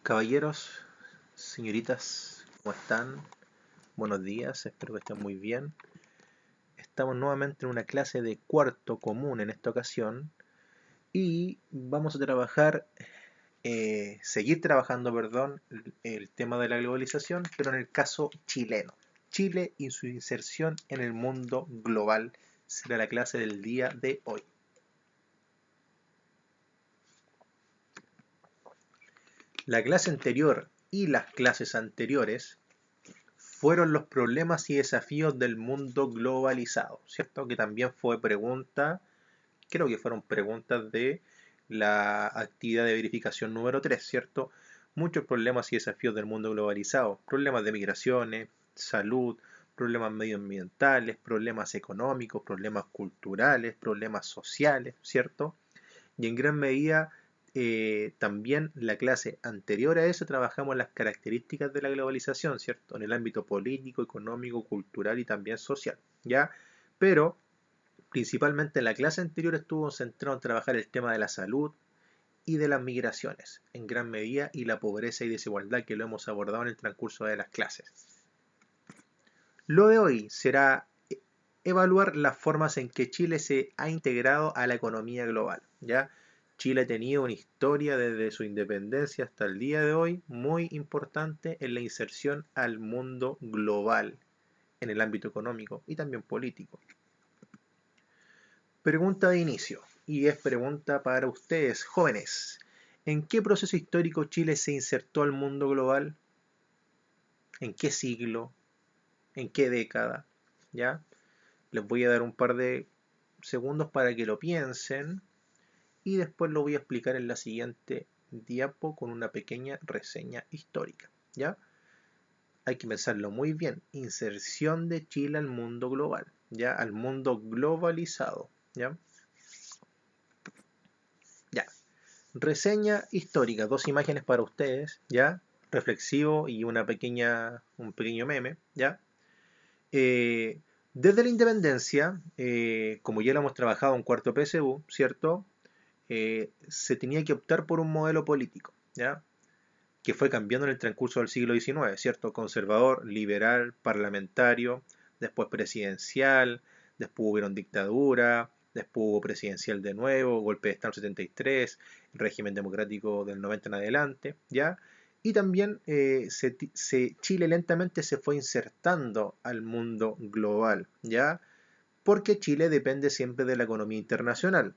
Caballeros, señoritas, ¿cómo están? Buenos días, espero que estén muy bien. Estamos nuevamente en una clase de cuarto común en esta ocasión y vamos a seguir trabajando, perdón, el tema de la globalización, pero en el caso chileno. Chile y su inserción en el mundo global será la clase del día de hoy. La clase anterior y las clases anteriores fueron los problemas y desafíos del mundo globalizado, ¿cierto? Que también fue pregunta, creo que fueron preguntas de la actividad de verificación número 3, ¿cierto? Muchos problemas y desafíos del mundo globalizado, problemas de migraciones, salud, problemas medioambientales, problemas económicos, problemas culturales, problemas sociales, ¿cierto? Y en gran medida también la clase anterior a eso trabajamos las características de la globalización, ¿cierto? En el ámbito político, económico, cultural y también social, ¿ya? Pero principalmente en la clase anterior estuvo centrado en trabajar el tema de la salud y de las migraciones, en gran medida, y la pobreza y desigualdad que lo hemos abordado en el transcurso de las clases. Lo de hoy será evaluar las formas en que Chile se ha integrado a la economía global, ¿ya? Chile ha tenido una historia desde su independencia hasta el día de hoy muy importante en la inserción al mundo global en el ámbito económico y también político. Pregunta de inicio, y es pregunta para ustedes, jóvenes. ¿En qué proceso histórico Chile se insertó al mundo global? ¿En qué siglo? ¿En qué década? ¿Ya? Les voy a dar un par de segundos para que lo piensen y después lo voy a explicar en la siguiente diapo con una pequeña reseña histórica, ¿ya? Hay que pensarlo muy bien. Inserción de Chile al mundo global, ¿ya? Al mundo globalizado, ¿ya? Ya. Reseña histórica, dos imágenes para ustedes, ¿ya? Reflexivo y un pequeño meme, ¿ya? Desde la independencia, como ya lo hemos trabajado en cuarto PSU, ¿cierto? Se tenía que optar por un modelo político, ¿ya? Que fue cambiando en el transcurso del siglo XIX, ¿cierto? Conservador, liberal, parlamentario, después presidencial, después hubieron dictadura, después hubo presidencial de nuevo, golpe de Estado en 73, régimen democrático del 90 en adelante, ¿ya? Y también Chile lentamente se fue insertando al mundo global, ¿ya? Porque Chile depende siempre de la economía internacional.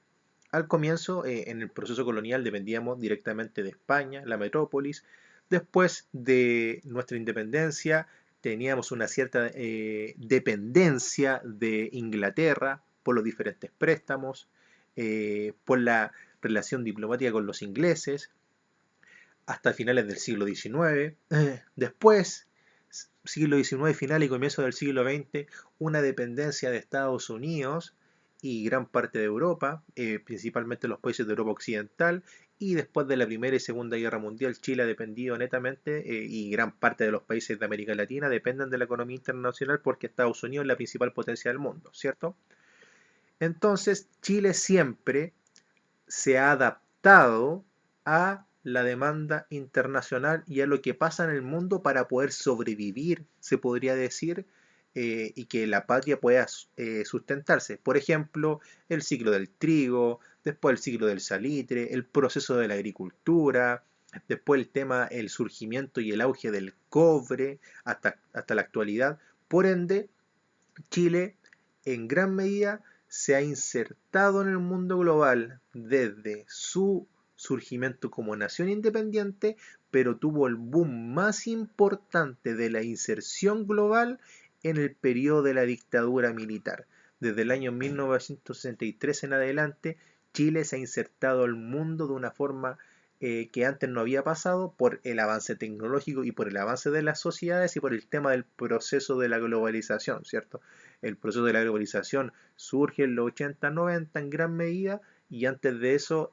Al comienzo, en el proceso colonial, dependíamos directamente de España, la metrópolis. Después de nuestra independencia, teníamos una cierta dependencia de Inglaterra por los diferentes préstamos, por la relación diplomática con los ingleses, hasta finales del siglo XIX. Después, siglo XIX final y comienzo del siglo XX, una dependencia de Estados Unidos y gran parte de Europa, principalmente los países de Europa Occidental, y después de la Primera y Segunda Guerra Mundial, Chile ha dependido netamente, y gran parte de los países de América Latina dependen de la economía internacional porque Estados Unidos es la principal potencia del mundo, ¿cierto? Entonces, Chile siempre se ha adaptado a la demanda internacional y a lo que pasa en el mundo para poder sobrevivir, se podría decir, y que la patria pueda sustentarse. Por ejemplo, el ciclo del trigo, después el ciclo del salitre, el proceso de la agricultura, después el surgimiento y el auge del cobre hasta la actualidad. Por ende, Chile en gran medida se ha insertado en el mundo global desde su surgimiento como nación independiente, pero tuvo el boom más importante de la inserción global en el periodo de la dictadura militar. Desde el año 1963 en adelante, Chile se ha insertado al mundo de una forma que antes no había pasado por el avance tecnológico y por el avance de las sociedades y por el tema del proceso de la globalización, ¿cierto? El proceso de la globalización surge en los 80, 90 en gran medida y antes de eso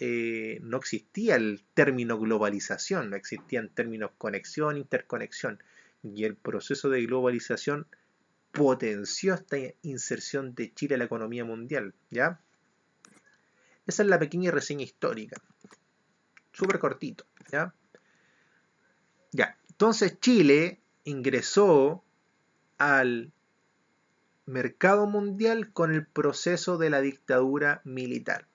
no existía el término globalización, no existían términos conexión, interconexión y el proceso de globalización potenció esta inserción de Chile a la economía mundial, ¿ya? Esa es la pequeña reseña histórica, súper cortito, ¿ya? Ya, entonces Chile ingresó al mercado mundial con el proceso de la dictadura militar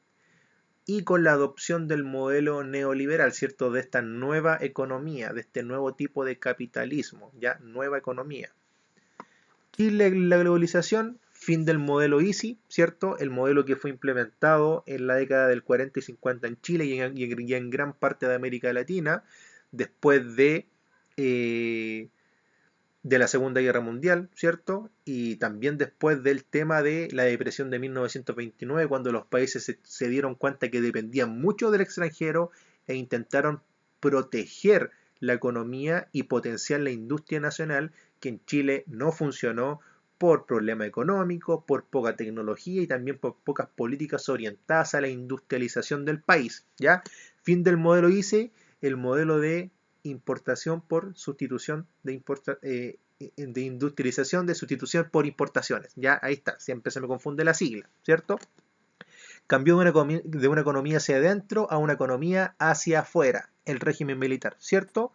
y con la adopción del modelo neoliberal, ¿cierto? De esta nueva economía, de este nuevo tipo de capitalismo, ya nueva economía. Chile, la globalización, fin del modelo Easy, ¿cierto? El modelo que fue implementado en la década del 40 y 50 en Chile y en gran parte de América Latina, después eh, de la Segunda Guerra Mundial, ¿cierto? Y también después del tema de la depresión de 1929, cuando los países se dieron cuenta que dependían mucho del extranjero e intentaron proteger la economía y potenciar la industria nacional, que en Chile no funcionó por problemas económicos, por poca tecnología y también por pocas políticas orientadas a la industrialización del país, ¿ya? Fin del modelo ICE, el modelo de importación por sustitución de industrialización de sustitución por importaciones. Ya ahí está, siempre se me confunde la sigla, ¿cierto? Cambió de una economía hacia adentro a una economía hacia afuera, el régimen militar, ¿cierto?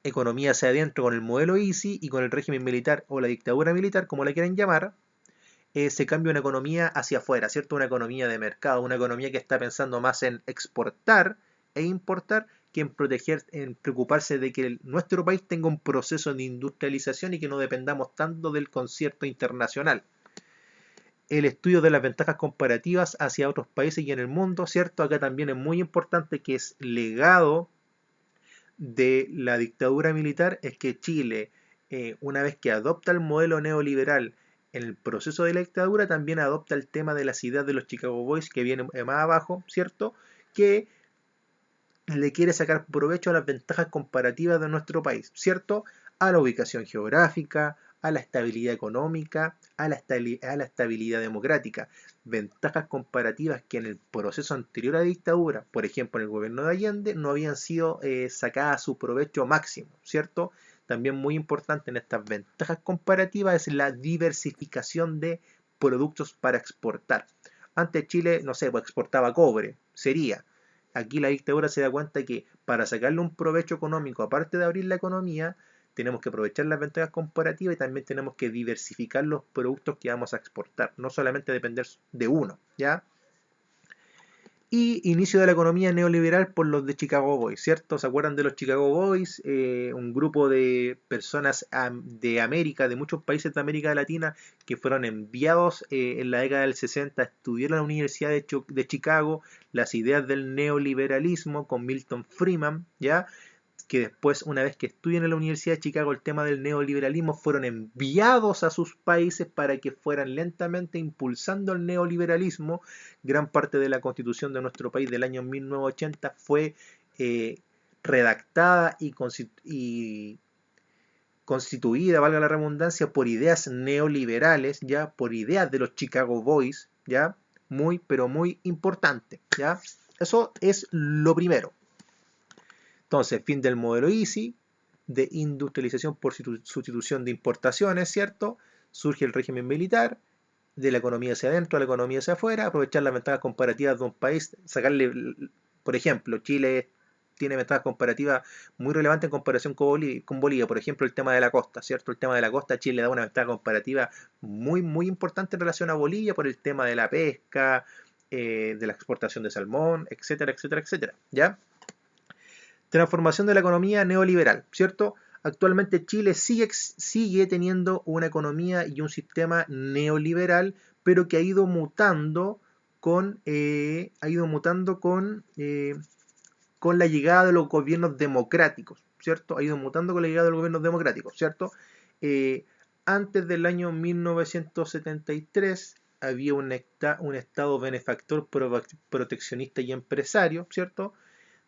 Economía hacia adentro con el modelo Easy y con el régimen militar o la dictadura militar, como la quieren llamar, se cambia una economía hacia afuera, ¿cierto? Una economía de mercado, una economía que está pensando más en exportar e importar que en proteger, en preocuparse de que nuestro país tenga un proceso de industrialización y que no dependamos tanto del concierto internacional. El estudio de las ventajas comparativas hacia otros países y en el mundo, ¿cierto? Acá también es muy importante que es legado de la dictadura militar, es que Chile, una vez que adopta el modelo neoliberal en el proceso de la dictadura, también adopta el tema de las ideas de los Chicago Boys, que viene más abajo, ¿cierto? Que le quiere sacar provecho a las ventajas comparativas de nuestro país, ¿cierto? A la ubicación geográfica, a la estabilidad económica, a la estabilidad democrática. Ventajas comparativas que en el proceso anterior a la dictadura, por ejemplo en el gobierno de Allende, no habían sido sacadas a su provecho máximo, ¿cierto? También muy importante en estas ventajas comparativas es la diversificación de productos para exportar. Antes Chile, no sé, pues exportaba cobre, sería. Aquí la dictadura se da cuenta que para sacarle un provecho económico, aparte de abrir la economía, tenemos que aprovechar las ventajas comparativas y también tenemos que diversificar los productos que vamos a exportar, no solamente depender de uno, ¿ya? Y inicio de la economía neoliberal por los de Chicago Boys, ¿cierto? ¿Se acuerdan de los Chicago Boys? Un grupo de personas de América, de muchos países de América Latina, que fueron enviados en la década del 60 a estudiar en la Universidad de Chicago las ideas del neoliberalismo con Milton Friedman, ¿ya? Que después, una vez que estudian en la Universidad de Chicago el tema del neoliberalismo, fueron enviados a sus países para que fueran lentamente impulsando el neoliberalismo. Gran parte de la constitución de nuestro país del año 1980 fue eh, redactada y constituida, valga la redundancia, por ideas neoliberales, ya por ideas de los Chicago Boys, ya muy, pero muy importante, ya. Eso es lo primero. Entonces, fin del modelo Easy, de industrialización por sustitución de importaciones, ¿cierto? Surge el régimen militar, de la economía hacia adentro a la economía hacia afuera, aprovechar las ventajas comparativas de un país, sacarle, por ejemplo, Chile tiene ventajas comparativas muy relevantes en comparación con Bolivia, por ejemplo, el tema de la costa, ¿cierto? El tema de la costa, Chile da una ventaja comparativa muy, muy importante en relación a Bolivia por el tema de la pesca, de la exportación de salmón, etcétera, etcétera, etcétera, ¿ya? Transformación de la economía neoliberal, ¿cierto? Actualmente Chile sigue teniendo una economía y un sistema neoliberal, pero que ha ido mutando con la llegada de los gobiernos democráticos, ¿cierto? Ha ido mutando con la llegada de los gobiernos democráticos, ¿cierto? Eh, Antes del año 1973 había un Estado benefactor, proteccionista y empresario, ¿cierto?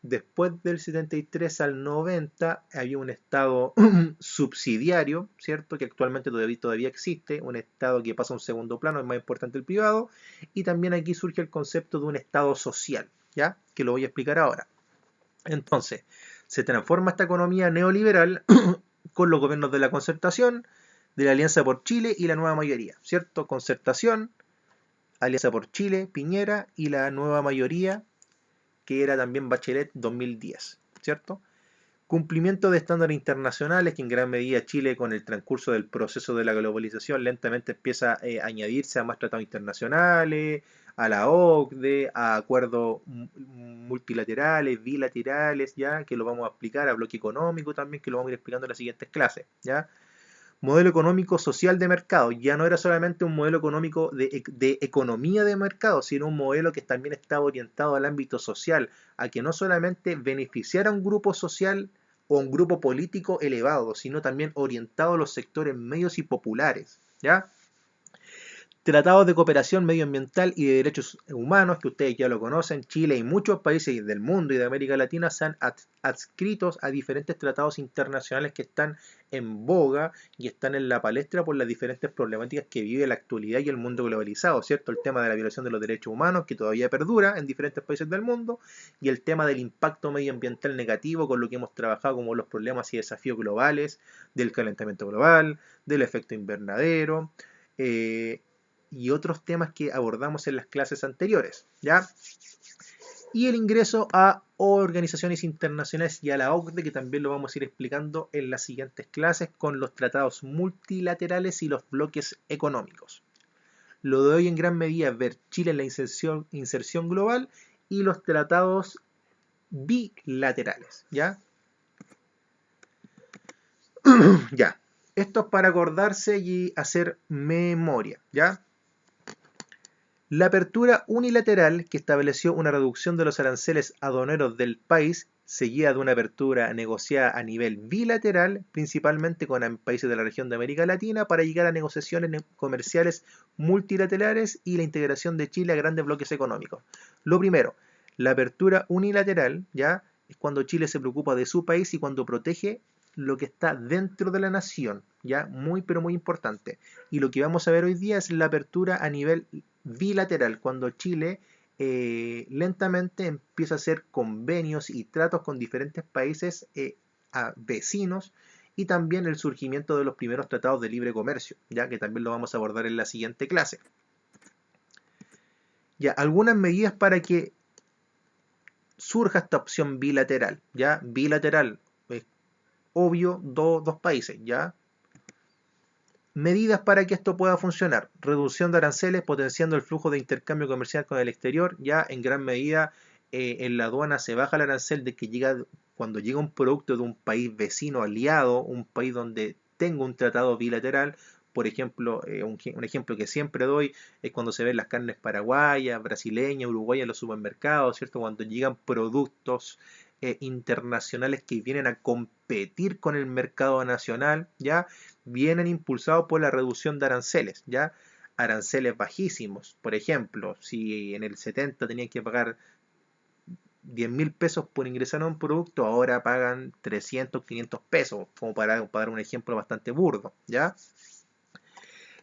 Después del 73 al 90 había un Estado subsidiario, ¿cierto? Que actualmente todavía existe, un Estado que pasa a un segundo plano, es más importante el privado, y también aquí surge el concepto de un Estado social, ¿ya? Que lo voy a explicar ahora. Entonces, se transforma esta economía neoliberal con los gobiernos de la concertación, de la Alianza por Chile y la nueva mayoría, ¿cierto? Concertación, Alianza por Chile, Piñera y la nueva mayoría que era también Bachelet 2010, ¿cierto? Cumplimiento de estándares internacionales que en gran medida Chile con el transcurso del proceso de la globalización lentamente empieza a añadirse a más tratados internacionales, a la OCDE, a acuerdos multilaterales, bilaterales, ya que lo vamos a explicar, a bloque económico también, que lo vamos a ir explicando en las siguientes clases, ya. Modelo económico social de mercado. Ya no era solamente un modelo económico de economía de mercado, sino un modelo que también estaba orientado al ámbito social, a que no solamente beneficiara a un grupo social o un grupo político elevado, sino también orientado a los sectores medios y populares, ¿ya? Tratados de cooperación medioambiental y de derechos humanos, que ustedes ya lo conocen, Chile y muchos países del mundo y de América Latina se han adscritos a diferentes tratados internacionales que están en boga y están en la palestra por las diferentes problemáticas que vive la actualidad y el mundo globalizado, ¿cierto? El tema de la violación de los derechos humanos, que todavía perdura en diferentes países del mundo, y el tema del impacto medioambiental negativo, con lo que hemos trabajado como los problemas y desafíos globales, del calentamiento global, del efecto invernadero, y otros temas que abordamos en las clases anteriores, ¿ya? Y el ingreso a organizaciones internacionales y a la OCDE, que también lo vamos a ir explicando en las siguientes clases con los tratados multilaterales y los bloques económicos. Lo de hoy en gran medida es ver Chile en la inserción global y los tratados bilaterales, ¿ya? Ya, esto es para acordarse y hacer memoria, ¿ya? La apertura unilateral, que estableció una reducción de los aranceles aduaneros del país, seguida de una apertura negociada a nivel bilateral, principalmente con países de la región de América Latina, para llegar a negociaciones comerciales multilaterales y la integración de Chile a grandes bloques económicos. Lo primero, la apertura unilateral, ¿ya? Es cuando Chile se preocupa de su país y cuando protege lo que está dentro de la nación, ¿ya? Muy, pero muy importante. Y lo que vamos a ver hoy día es la apertura a nivel bilateral, cuando Chile lentamente empieza a hacer convenios y tratos con diferentes países vecinos, y también el surgimiento de los primeros tratados de libre comercio, ya que también lo vamos a abordar en la siguiente clase. Ya, algunas medidas para que surja esta opción bilateral, ya, bilateral, obvio, dos países, ya. Medidas para que esto pueda funcionar. Reducción de aranceles, potenciando el flujo de intercambio comercial con el exterior. Ya en gran medida en la aduana se baja el arancel de que cuando llega un producto de un país vecino aliado, un país donde tengo un tratado bilateral. Por ejemplo, un ejemplo que siempre doy es cuando se ven las carnes paraguayas, brasileñas, uruguayas en los supermercados, ¿cierto? Cuando llegan productos internacionales que vienen a competir con el mercado nacional, ¿ya? Vienen impulsados por la reducción de aranceles, ¿ya? Aranceles bajísimos. Por ejemplo, si en el 70 tenían que pagar 10.000 pesos por ingresar a un producto, ahora pagan 300, 500 pesos, como para dar un ejemplo bastante burdo, ¿ya?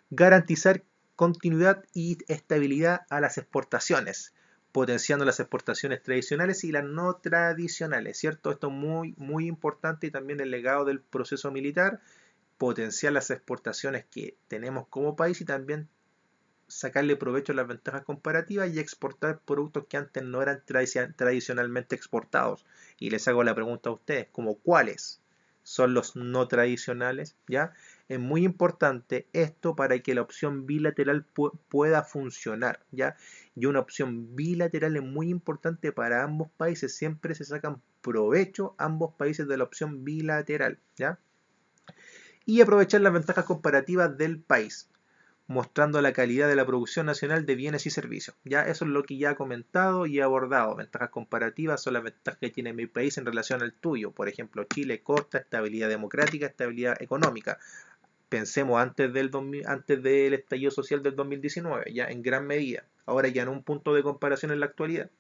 Garantizar continuidad y estabilidad a las exportaciones, potenciando las exportaciones tradicionales y las no tradicionales, ¿cierto? Esto es muy, muy importante, y también el legado del proceso militar, potenciar las exportaciones que tenemos como país y también sacarle provecho a las ventajas comparativas y exportar productos que antes no eran tradicionalmente exportados. Y les hago la pregunta a ustedes, ¿como cuáles son los no tradicionales? ¿Ya? Es muy importante esto para que la opción bilateral pueda funcionar, ¿ya? Y una opción bilateral es muy importante para ambos países, siempre se sacan provecho ambos países de la opción bilateral, ¿ya? Y aprovechar las ventajas comparativas del país, mostrando la calidad de la producción nacional de bienes y servicios. Ya eso es lo que ya he comentado y he abordado. Ventajas comparativas son las ventajas que tiene mi país en relación al tuyo. Por ejemplo, Chile, costa, estabilidad democrática, estabilidad económica. Pensemos antes del estallido social del 2019, ya en gran medida. Ahora ya en un punto de comparación en la actualidad.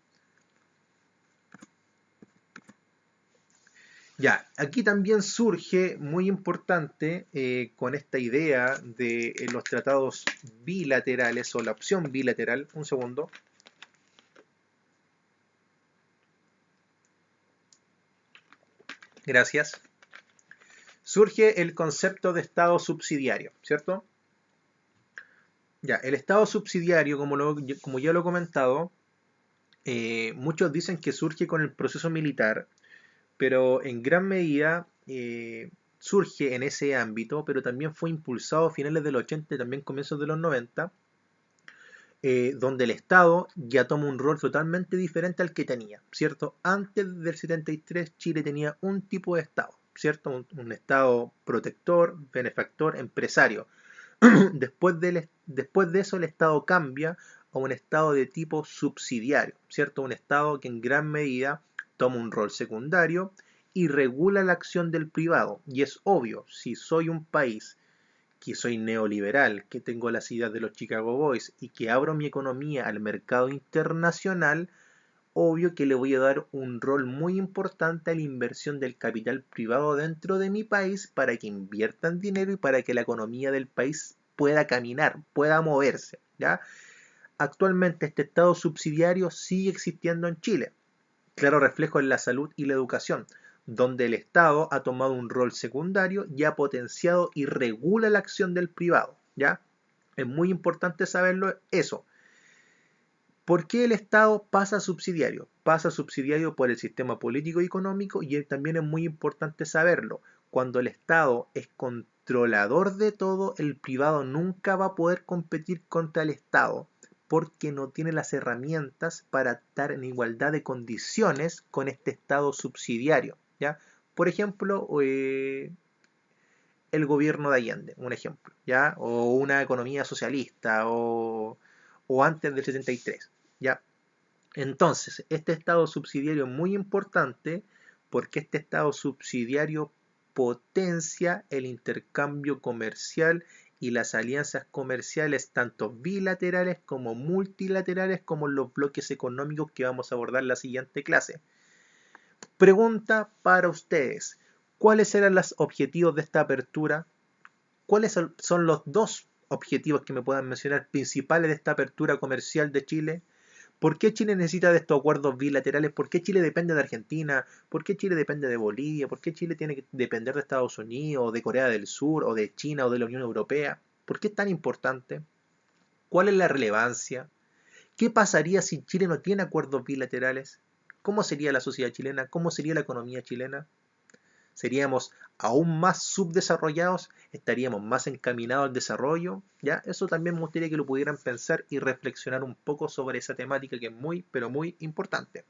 Ya, aquí también surge muy importante con esta idea de los tratados bilaterales o la opción bilateral. Un segundo. Gracias. Surge el concepto de Estado subsidiario, ¿cierto? Ya, el Estado subsidiario, como ya lo he comentado, muchos dicen que surge con el proceso militar, pero en gran medida surge en ese ámbito, pero también fue impulsado a finales de los 80 y también comienzos de los 90, donde el Estado ya toma un rol totalmente diferente al que tenía, ¿cierto? Antes del 73 Chile tenía un tipo de Estado, ¿cierto? Un Estado protector, benefactor, empresario. Después de eso el Estado cambia a un Estado de tipo subsidiario, ¿cierto? Un Estado que en gran medida toma un rol secundario y regula la acción del privado. Y es obvio, si soy un país que soy neoliberal, que tengo las ideas de los Chicago Boys y que abro mi economía al mercado internacional, obvio que le voy a dar un rol muy importante a la inversión del capital privado dentro de mi país para que inviertan dinero y para que la economía del país pueda caminar, pueda moverse, ¿ya? Actualmente este Estado subsidiario sigue existiendo en Chile, claro reflejo en la salud y la educación, donde el Estado ha tomado un rol secundario y ha potenciado y regula la acción del privado, ¿ya? Es muy importante saberlo eso. ¿Por qué el Estado pasa a subsidiario? Pasa a subsidiario por el sistema político y económico y también es muy importante saberlo. Cuando el Estado es controlador de todo, el privado nunca va a poder competir contra el Estado porque no tiene las herramientas para estar en igualdad de condiciones con este Estado subsidiario, ¿ya? Por ejemplo, el gobierno de Allende, un ejemplo, ¿ya? O una economía socialista o antes del 73, ¿ya? Entonces, este Estado subsidiario es muy importante porque este Estado subsidiario potencia el intercambio comercial y las alianzas comerciales tanto bilaterales como multilaterales como los bloques económicos que vamos a abordar en la siguiente clase. Pregunta para ustedes, ¿cuáles eran los objetivos de esta apertura? ¿Cuáles son los dos objetivos que me puedan mencionar principales de esta apertura comercial de Chile? ¿Por qué Chile necesita de estos acuerdos bilaterales? ¿Por qué Chile depende de Argentina? ¿Por qué Chile depende de Bolivia? ¿Por qué Chile tiene que depender de Estados Unidos, o de Corea del Sur, o de China, o de la Unión Europea? ¿Por qué es tan importante? ¿Cuál es la relevancia? ¿Qué pasaría si Chile no tiene acuerdos bilaterales? ¿Cómo sería la sociedad chilena? ¿Cómo sería la economía chilena? ¿Seríamos aún más subdesarrollados? ¿Estaríamos más encaminados al desarrollo? ¿Ya? Eso también me gustaría que lo pudieran pensar y reflexionar un poco sobre esa temática que es muy, pero muy importante.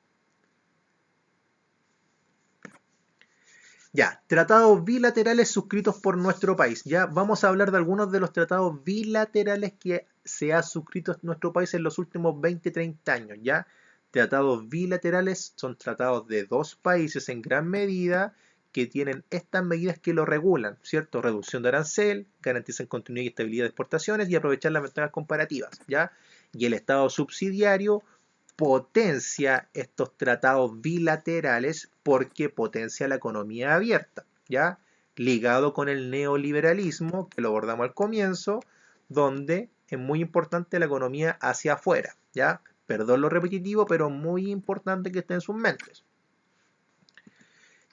Ya, tratados bilaterales suscritos por nuestro país. Ya vamos a hablar de algunos de los tratados bilaterales que se ha suscrito nuestro país en los últimos 20-30 años. Ya, tratados bilaterales son tratados de dos países en gran medida que tienen estas medidas que lo regulan, ¿cierto? Reducción de arancel, garantizan continuidad y estabilidad de exportaciones y aprovechar las ventajas comparativas, ¿ya? Y el Estado subsidiario potencia estos tratados bilaterales porque potencia la economía abierta, ¿ya? Ligado con el neoliberalismo, que lo abordamos al comienzo, donde es muy importante la economía hacia afuera, ¿ya? Perdón lo repetitivo, pero muy importante que esté en sus mentes.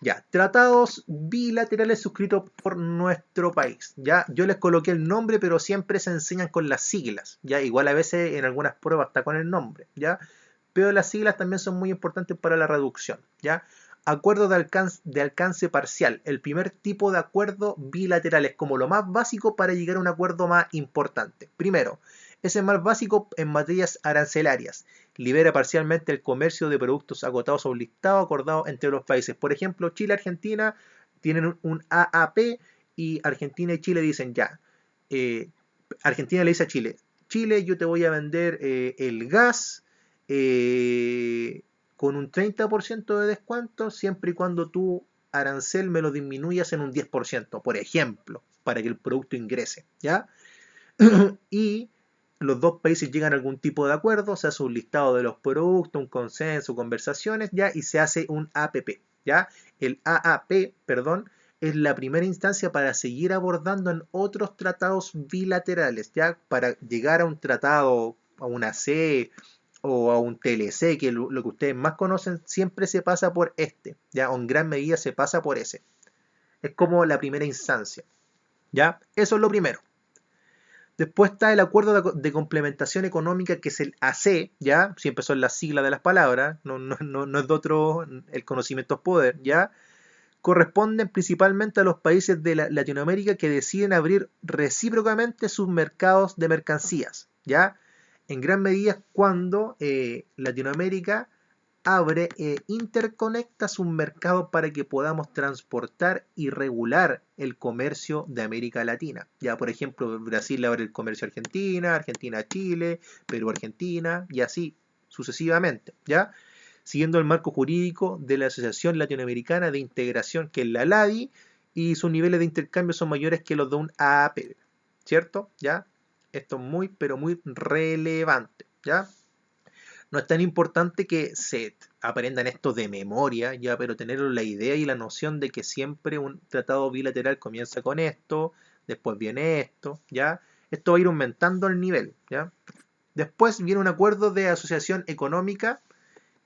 Ya, tratados bilaterales suscritos por nuestro país. Ya, yo les coloqué el nombre, pero siempre se enseñan con las siglas. Ya, igual a veces en algunas pruebas está con el nombre. Ya, pero las siglas también son muy importantes para la reducción. ¿Ya? Acuerdo de alcance parcial. El primer tipo de acuerdo bilateral es como lo más básico para llegar a un acuerdo más importante. Primero, es el más básico en materias arancelarias. Libera parcialmente el comercio de productos agotados a un listado acordado entre los países. Por ejemplo, Chile y Argentina tienen un AAP y Argentina y Chile dicen ya. Argentina le dice a Chile, Chile, yo te voy a vender el gas con un 30% de descuento siempre y cuando tú arancel me lo disminuyas en un 10%, por ejemplo, para que el producto ingrese, ¿ya? Y los dos países llegan a algún tipo de acuerdo, se hace un listado de los productos, un consenso, conversaciones, ¿ya? Y se hace un APP, ¿ya? El AAP, perdón, es la primera instancia para seguir abordando en otros tratados bilaterales, ¿ya? Para llegar a un tratado, a una C o a un TLC, que lo que ustedes más conocen, siempre se pasa por este, ¿ya? O en gran medida se pasa por ese. Es como la primera instancia, ¿ya? Eso es lo primero. Después está el acuerdo de complementación económica, que es el AC, ¿ya? Siempre son las siglas de las palabras, no es de otro, el conocimiento es poder, ¿ya? corresponden principalmente a los países de Latinoamérica que deciden abrir recíprocamente sus mercados de mercancías, ¿ya? En gran medida cuando Latinoamérica abre e interconecta sus mercados para que podamos transportar y regular el comercio de América Latina. Ya, por ejemplo, Brasil abre el comercio a Argentina, Argentina a Chile, Perú a Argentina y así sucesivamente, ¿ya? Siguiendo el marco jurídico de la Asociación Latinoamericana de Integración, que es la LADI, y sus niveles de intercambio son mayores que los de un AAP, ¿cierto? ¿Ya? Esto es muy, pero muy relevante, ¿ya? No es tan importante que se aprendan esto de memoria, ya, pero tener la idea y la noción de que siempre un tratado bilateral comienza con esto, después viene esto, ¿ya? Esto va a ir aumentando el nivel, ¿ya? Después viene un acuerdo de asociación económica,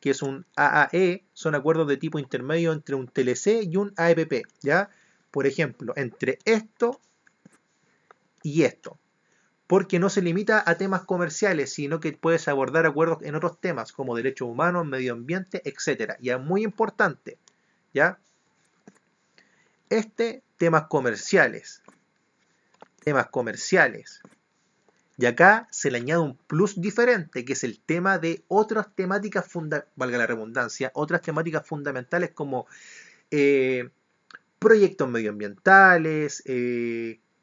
que es un AAE, son acuerdos de tipo intermedio entre un TLC y un AEPP, ¿ya? Por ejemplo, entre esto y esto, porque no se limita a temas comerciales, sino que puedes abordar acuerdos en otros temas, como derechos humanos, medio ambiente, etc. Y es muy importante, ¿ya? Temas comerciales, y acá se le añade un plus diferente, que es el tema de otras temáticas, valga la redundancia, otras temáticas fundamentales como eh, proyectos medioambientales,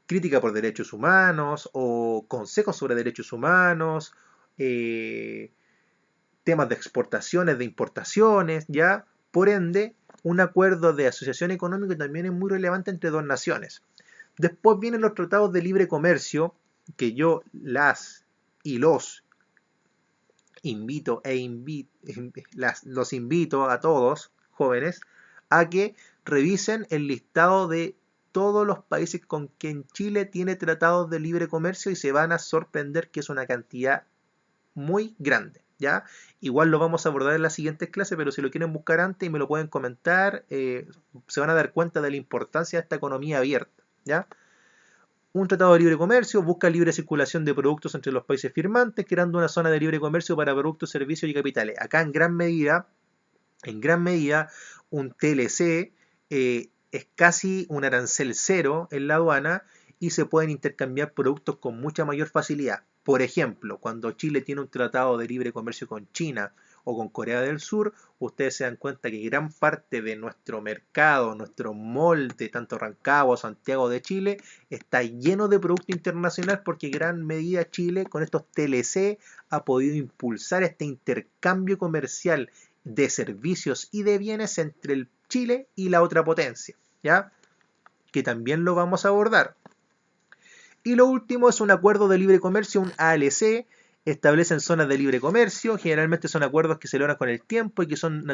crítica por derechos humanos o consejos sobre derechos humanos, eh, temas de exportaciones, de importaciones, ¿ya? Por ende, un acuerdo de asociación económica también es muy relevante entre dos naciones. Después vienen los tratados de libre comercio, que yo los los invito a todos, jóvenes, a que revisen el listado de todos los países con quien Chile tiene tratados de libre comercio y se van a sorprender que es una cantidad muy grande, ¿ya? Igual lo vamos a abordar en las siguientes clases, pero si lo quieren buscar antes y me lo pueden comentar, se van a dar cuenta de la importancia de esta economía abierta, ¿ya? Un tratado de libre comercio busca libre circulación de productos entre los países firmantes, creando una zona de libre comercio para productos, servicios y capitales. Acá en gran medida, un TLC es casi un arancel cero en la aduana y se pueden intercambiar productos con mucha mayor facilidad. Por ejemplo, cuando Chile tiene un tratado de libre comercio con China o con Corea del Sur, ustedes se dan cuenta que gran parte de nuestro mercado, nuestro molde, tanto Rancagua o Santiago de Chile, está lleno de producto internacional porque en gran medida Chile con estos TLC ha podido impulsar este intercambio comercial de servicios y de bienes entre el Chile y la otra potencia, ¿ya? Que también lo vamos a abordar. Y lo último es un acuerdo de libre comercio, un ALC, establecen zonas de libre comercio, generalmente son acuerdos que se logran con el tiempo y que son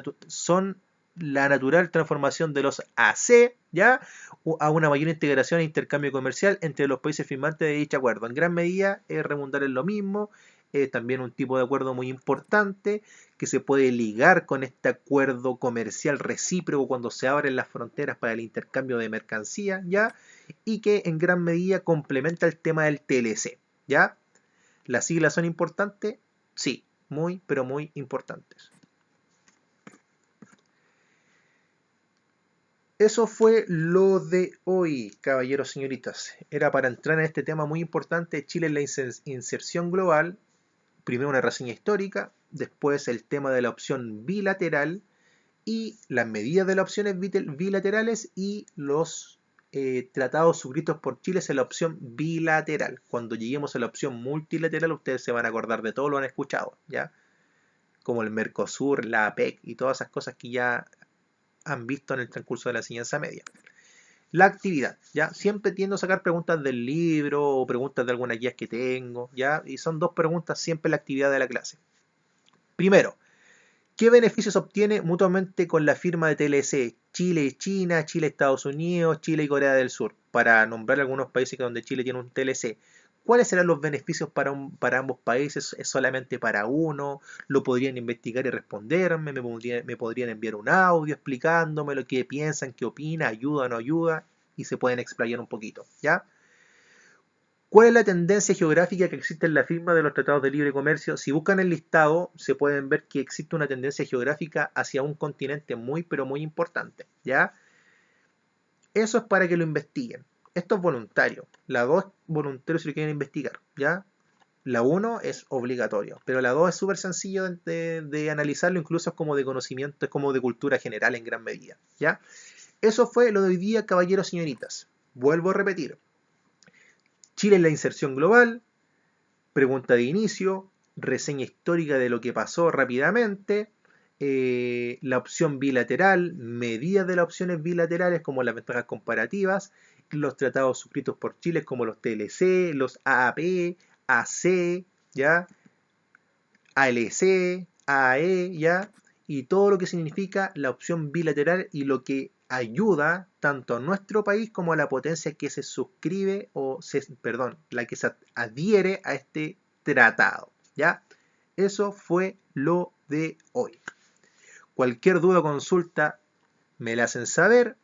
la natural transformación de los AC, ¿ya? A una mayor integración e intercambio comercial entre los países firmantes de dicho acuerdo. En gran medida es redundar en lo mismo, es también un tipo de acuerdo muy importante que se puede ligar con este acuerdo comercial recíproco cuando se abren las fronteras para el intercambio de mercancías, ¿ya? Y que en gran medida complementa el tema del TLC, ¿ya? ¿Las siglas son importantes? Sí, muy, pero muy importantes. Eso fue lo de hoy, caballeros, señoritas. Era para entrar en este tema muy importante, Chile en la inserción global. Primero una reseña histórica, después el tema de la opción bilateral y las medidas de las opciones bilaterales y los tratados suscritos por Chile en la opción bilateral. Cuando lleguemos a la opción multilateral, ustedes se van a acordar de todo lo han escuchado, ¿ya? Como el Mercosur, la APEC y todas esas cosas que ya han visto en el transcurso de la enseñanza media. La actividad, ¿ya? Siempre tiendo a sacar preguntas del libro o preguntas de algunas guías que tengo, ¿ya? Y son dos preguntas siempre en la actividad de la clase. Primero, ¿qué beneficios obtiene mutuamente con la firma de TLC? Chile y China, Chile y Estados Unidos, Chile y Corea del Sur, para nombrar algunos países donde Chile tiene un TLC. ¿Cuáles serán los beneficios para ambos países? ¿Es solamente para uno? ¿Lo podrían investigar y responderme? ¿Me podrían enviar un audio explicándome lo que piensan, qué opina, ayuda o no ayuda? Y se pueden explayar un poquito, ¿ya? ¿Cuál es la tendencia geográfica que existe en la firma de los tratados de libre comercio? Si buscan el listado, se pueden ver que existe una tendencia geográfica hacia un continente muy, pero muy importante, ¿ya? Eso es para que lo investiguen. Esto es voluntario. La 2 es voluntario si lo quieren investigar, ¿ya? La 1 es obligatorio, pero la 2 es súper sencillo de analizarlo, incluso es como de conocimiento, es como de cultura general en gran medida, ¿ya? Eso fue lo de hoy día, caballeros, señoritas. Vuelvo a repetir. Chile en la inserción global, pregunta de inicio, reseña histórica de lo que pasó rápidamente, la opción bilateral, medidas de las opciones bilaterales como las ventajas comparativas, los tratados suscritos por Chile como los TLC, los AAP, AC, ¿ya? ALC, AE, ¿ya? Y todo lo que significa la opción bilateral y lo que ayuda tanto a nuestro país como a la potencia que se suscribe la que se adhiere a este tratado, ¿ya? Eso fue lo de hoy. Cualquier duda o consulta me la hacen saber.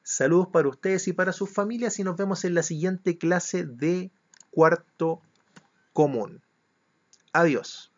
Saludos para ustedes y para sus familias y nos vemos en la siguiente clase de cuarto común. Adiós.